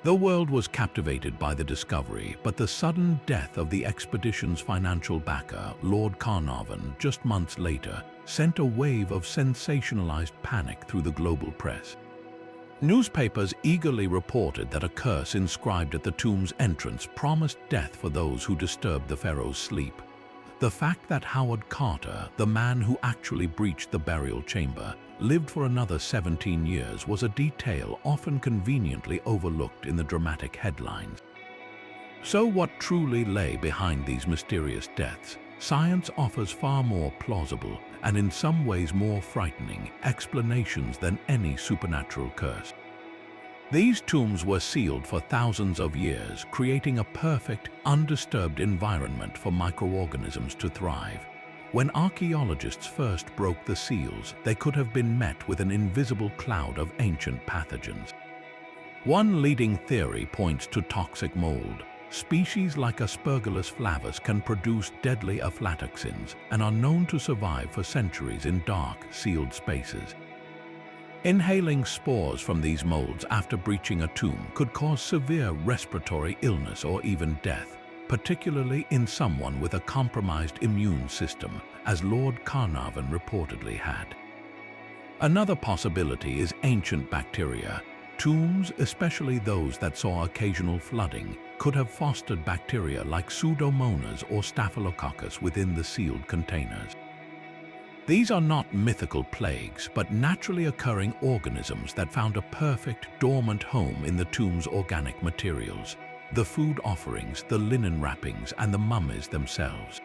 The world was captivated by the discovery, but the sudden death of the expedition's financial backer, Lord Carnarvon, just months later, sent a wave of sensationalized panic through the global press. Newspapers eagerly reported that a curse inscribed at the tomb's entrance promised death for those who disturbed the pharaoh's sleep. The fact that Howard Carter, the man who actually breached the burial chamber, lived for another 17 years was a detail often conveniently overlooked in the dramatic headlines. So what truly lay behind these mysterious deaths? Science offers far more plausible, and in some ways more frightening, explanations than any supernatural curse. These tombs were sealed for thousands of years, creating a perfect, undisturbed environment for microorganisms to thrive. When archaeologists first broke the seals, they could have been met with an invisible cloud of ancient pathogens. One leading theory points to toxic mold. Species like Aspergillus flavus can produce deadly aflatoxins and are known to survive for centuries in dark, sealed spaces. Inhaling spores from these molds after breaching a tomb could cause severe respiratory illness or even death, particularly in someone with a compromised immune system, as Lord Carnarvon reportedly had. Another possibility is ancient bacteria. Tombs, especially those that saw occasional flooding, could have fostered bacteria like Pseudomonas or Staphylococcus within the sealed containers. These are not mythical plagues, but naturally occurring organisms that found a perfect, dormant home in the tomb's organic materials, the food offerings, the linen wrappings, and the mummies themselves.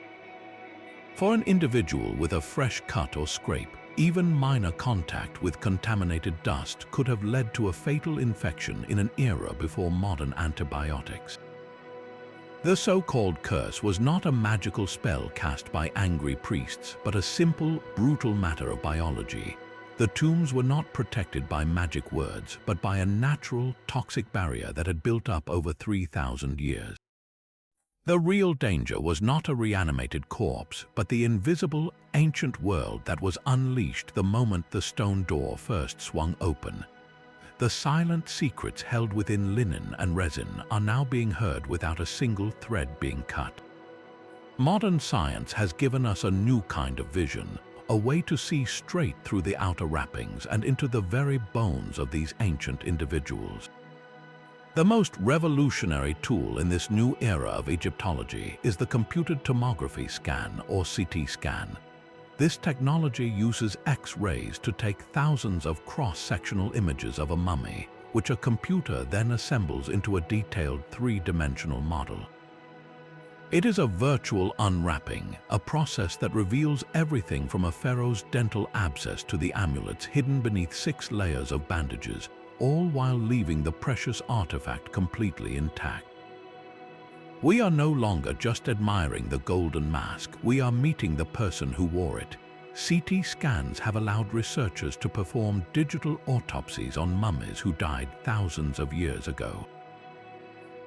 For an individual with a fresh cut or scrape, even minor contact with contaminated dust could have led to a fatal infection in an era before modern antibiotics. The so-called curse was not a magical spell cast by angry priests, but a simple, brutal matter of biology. The tombs were not protected by magic words, but by a natural, toxic barrier that had built up over 3,000 years. The real danger was not a reanimated corpse, but the invisible, ancient world that was unleashed the moment the stone door first swung open. The silent secrets held within linen and resin are now being heard without a single thread being cut. Modern science has given us a new kind of vision, a way to see straight through the outer wrappings and into the very bones of these ancient individuals. The most revolutionary tool in this new era of Egyptology is the computed tomography scan, or CT scan. This technology uses X-rays to take thousands of cross-sectional images of a mummy, which a computer then assembles into a detailed three-dimensional model. It is a virtual unwrapping, a process that reveals everything from a pharaoh's dental abscess to the amulets hidden beneath 6 layers of bandages, all while leaving the precious artifact completely intact. We are no longer just admiring the golden mask, we are meeting the person who wore it. CT scans have allowed researchers to perform digital autopsies on mummies who died thousands of years ago.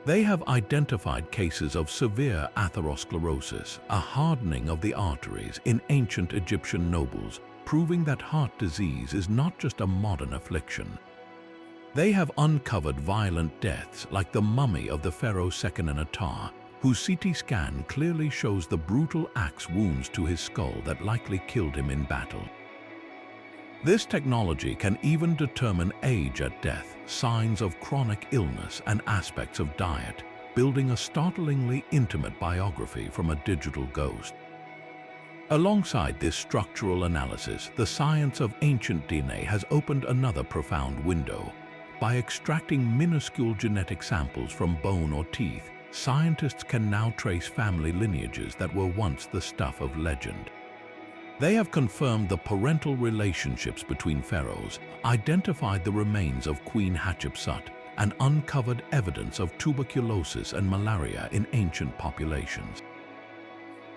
They have identified cases of severe atherosclerosis, a hardening of the arteries in ancient Egyptian nobles, proving that heart disease is not just a modern affliction. They have uncovered violent deaths like the mummy of the pharaoh Sekhmenetah, whose CT scan clearly shows the brutal axe wounds to his skull that likely killed him in battle. This technology can even determine age at death, signs of chronic illness, and aspects of diet, building a startlingly intimate biography from a digital ghost. Alongside this structural analysis, the science of ancient DNA has opened another profound window. By extracting minuscule genetic samples from bone or teeth, scientists can now trace family lineages that were once the stuff of legend. They have confirmed the parental relationships between pharaohs, identified the remains of Queen Hatshepsut, and uncovered evidence of tuberculosis and malaria in ancient populations.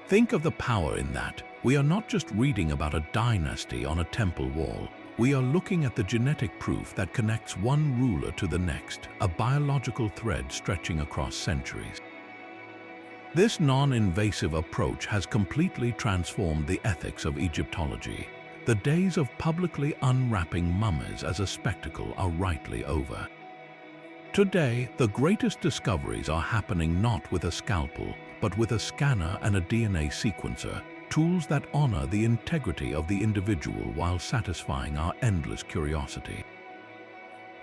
Think of the power in that. We are not just reading about a dynasty on a temple wall. We are looking at the genetic proof that connects one ruler to the next, a biological thread stretching across centuries. This non-invasive approach has completely transformed the ethics of Egyptology. The days of publicly unwrapping mummies as a spectacle are rightly over. Today, the greatest discoveries are happening not with a scalpel, but with a scanner and a DNA sequencer, tools that honor the integrity of the individual while satisfying our endless curiosity.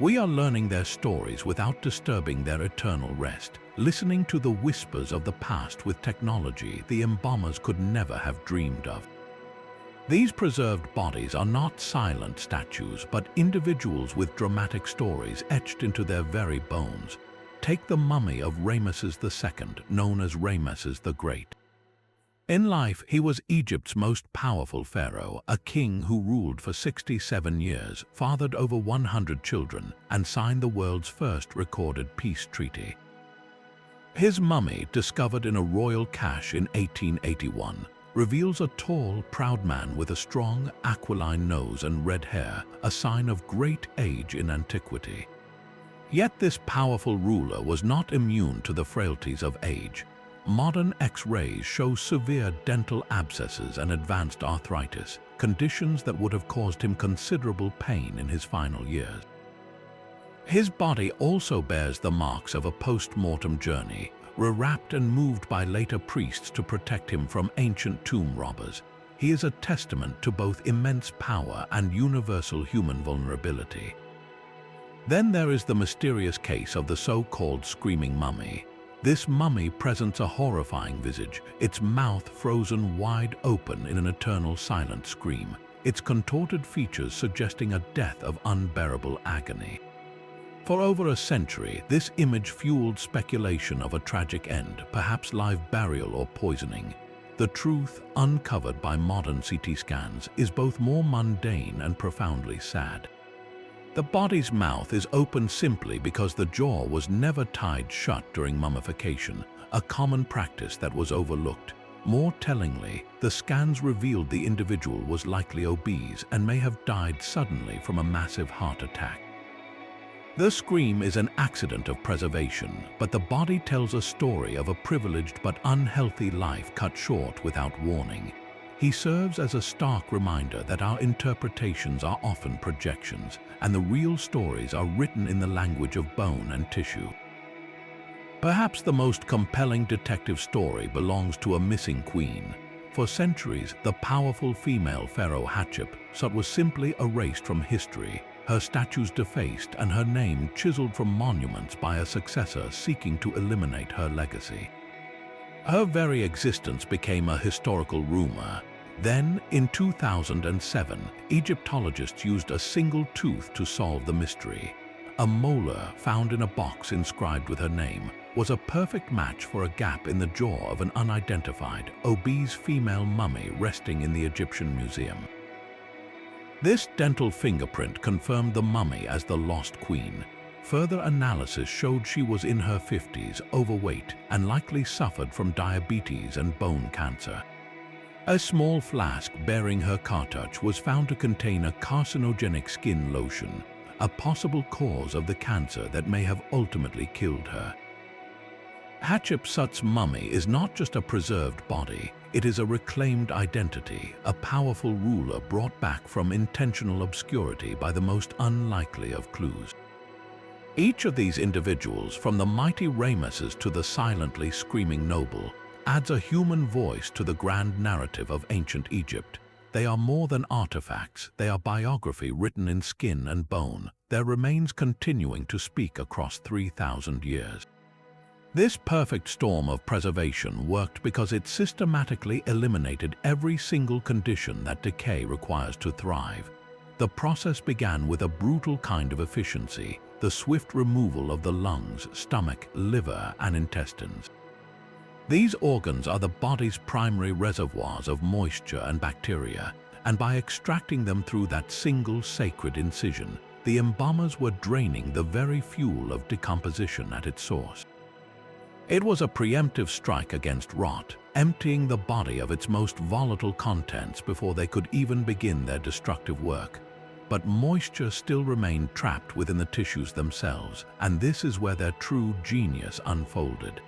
We are learning their stories without disturbing their eternal rest, listening to the whispers of the past with technology the embalmers could never have dreamed of. These preserved bodies are not silent statues, but individuals with dramatic stories etched into their very bones. Take the mummy of Ramesses II, known as Ramesses the Great. In life, he was Egypt's most powerful pharaoh, a king who ruled for 67 years, fathered over 100 children, and signed the world's first recorded peace treaty. His mummy, discovered in a royal cache in 1881, reveals a tall, proud man with a strong, aquiline nose and red hair, a sign of great age in antiquity. Yet this powerful ruler was not immune to the frailties of age. Modern X-rays show severe dental abscesses and advanced arthritis, conditions that would have caused him considerable pain in his final years. His body also bears the marks of a post-mortem journey, rewrapped and moved by later priests to protect him from ancient tomb robbers. He is a testament to both immense power and universal human vulnerability. Then there is the mysterious case of the so-called screaming mummy. This mummy presents a horrifying visage, its mouth frozen wide open in an eternal silent scream, its contorted features suggesting a death of unbearable agony. For over a century, this image fueled speculation of a tragic end, perhaps live burial or poisoning. The truth, uncovered by modern CT scans, is both more mundane and profoundly sad. The body's mouth is open simply because the jaw was never tied shut during mummification, a common practice that was overlooked. More tellingly, the scans revealed the individual was likely obese and may have died suddenly from a massive heart attack. The scream is an accident of preservation, but the body tells a story of a privileged but unhealthy life cut short without warning. He serves as a stark reminder that our interpretations are often projections, and the real stories are written in the language of bone and tissue. Perhaps the most compelling detective story belongs to a missing queen. For centuries, the powerful female pharaoh Hatshepsut was simply erased from history, her statues defaced and her name chiseled from monuments by a successor seeking to eliminate her legacy. Her very existence became a historical rumor. Then, in 2007, Egyptologists used a single tooth to solve the mystery. A molar found in a box inscribed with her name was a perfect match for a gap in the jaw of an unidentified, obese female mummy resting in the Egyptian museum. This dental fingerprint confirmed the mummy as the lost queen. Further analysis showed she was in her 50s, overweight, and likely suffered from diabetes and bone cancer. A small flask bearing her cartouche was found to contain a carcinogenic skin lotion, a possible cause of the cancer that may have ultimately killed her. Hatshepsut's mummy is not just a preserved body, it is a reclaimed identity, a powerful ruler brought back from intentional obscurity by the most unlikely of clues. Each of these individuals, from the mighty Rameses to the silently screaming noble, adds a human voice to the grand narrative of ancient Egypt. They are more than artifacts, they are biography written in skin and bone, their remains continuing to speak across 3,000 years. This perfect storm of preservation worked because it systematically eliminated every single condition that decay requires to thrive. The process began with a brutal kind of efficiency, the swift removal of the lungs, stomach, liver, and intestines. These organs are the body's primary reservoirs of moisture and bacteria, and by extracting them through that single sacred incision, the embalmers were draining the very fuel of decomposition at its source. It was a preemptive strike against rot, emptying the body of its most volatile contents before they could even begin their destructive work. But moisture still remained trapped within the tissues themselves, and this is where their true genius unfolded.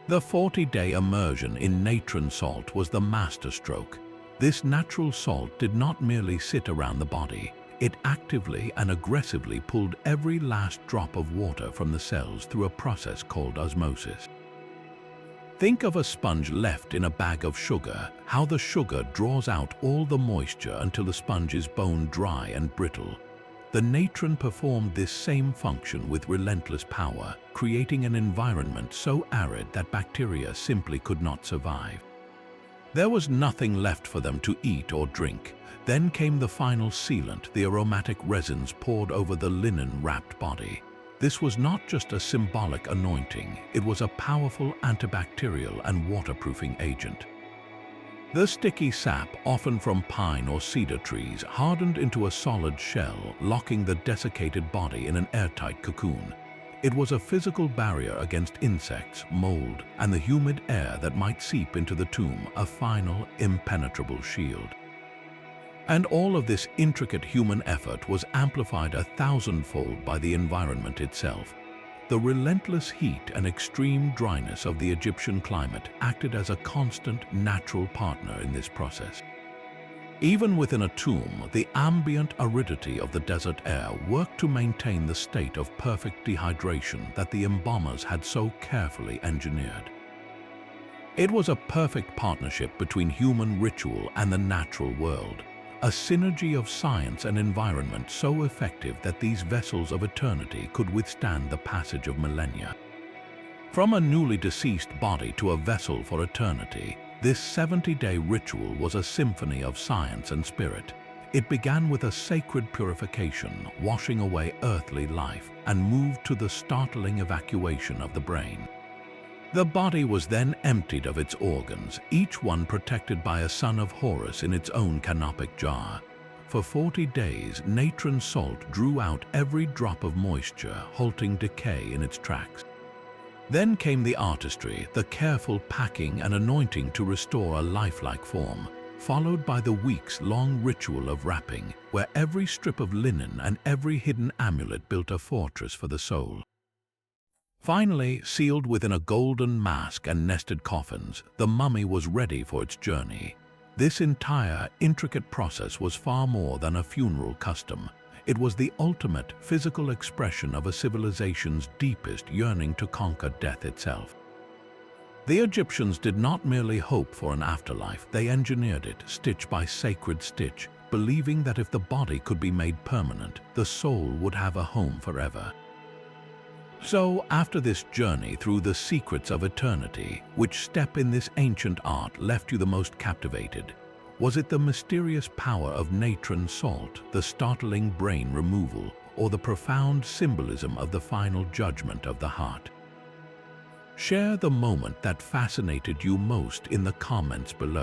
The 40-day immersion in natron salt was the masterstroke. This natural salt did not merely sit around the body, it actively and aggressively pulled every last drop of water from the cells through a process called osmosis. Think of a sponge left in a bag of sugar, how the sugar draws out all the moisture until the sponge is bone dry and brittle. The natron performed this same function with relentless power, creating an environment so arid that bacteria simply could not survive. There was nothing left for them to eat or drink. Then came the final sealant, the aromatic resins poured over the linen-wrapped body. This was not just a symbolic anointing, it was a powerful antibacterial and waterproofing agent. The sticky sap, often from pine or cedar trees, hardened into a solid shell, locking the desiccated body in an airtight cocoon. It was a physical barrier against insects, mold, and the humid air that might seep into the tomb, a final, impenetrable shield. And all of this intricate human effort was amplified 1,000-fold by the environment itself. The relentless heat and extreme dryness of the Egyptian climate acted as a constant, natural partner in this process. Even within a tomb, the ambient aridity of the desert air worked to maintain the state of perfect dehydration that the embalmers had so carefully engineered. It was a perfect partnership between human ritual and the natural world, a synergy of science and environment so effective that these vessels of eternity could withstand the passage of millennia. From a newly deceased body to a vessel for eternity, this 70-day ritual was a symphony of science and spirit. It began with a sacred purification, washing away earthly life, and moved to the startling evacuation of the brain. The body was then emptied of its organs, each one protected by a son of Horus in its own canopic jar. For 40 days, natron salt drew out every drop of moisture, halting decay in its tracks. Then came the artistry, the careful packing and anointing to restore a lifelike form, followed by the weeks-long ritual of wrapping, where every strip of linen and every hidden amulet built a fortress for the soul. Finally, sealed within a golden mask and nested coffins, the mummy was ready for its journey. This entire, intricate process was far more than a funeral custom. It was the ultimate physical expression of a civilization's deepest yearning to conquer death itself. The Egyptians did not merely hope for an afterlife, they engineered it, stitch by sacred stitch, believing that if the body could be made permanent, the soul would have a home forever. So, after this journey through the secrets of eternity, which step in this ancient art left you the most captivated? Was it the mysterious power of natron salt, the startling brain removal, or the profound symbolism of the final judgment of the heart? Share the moment that fascinated you most in the comments below.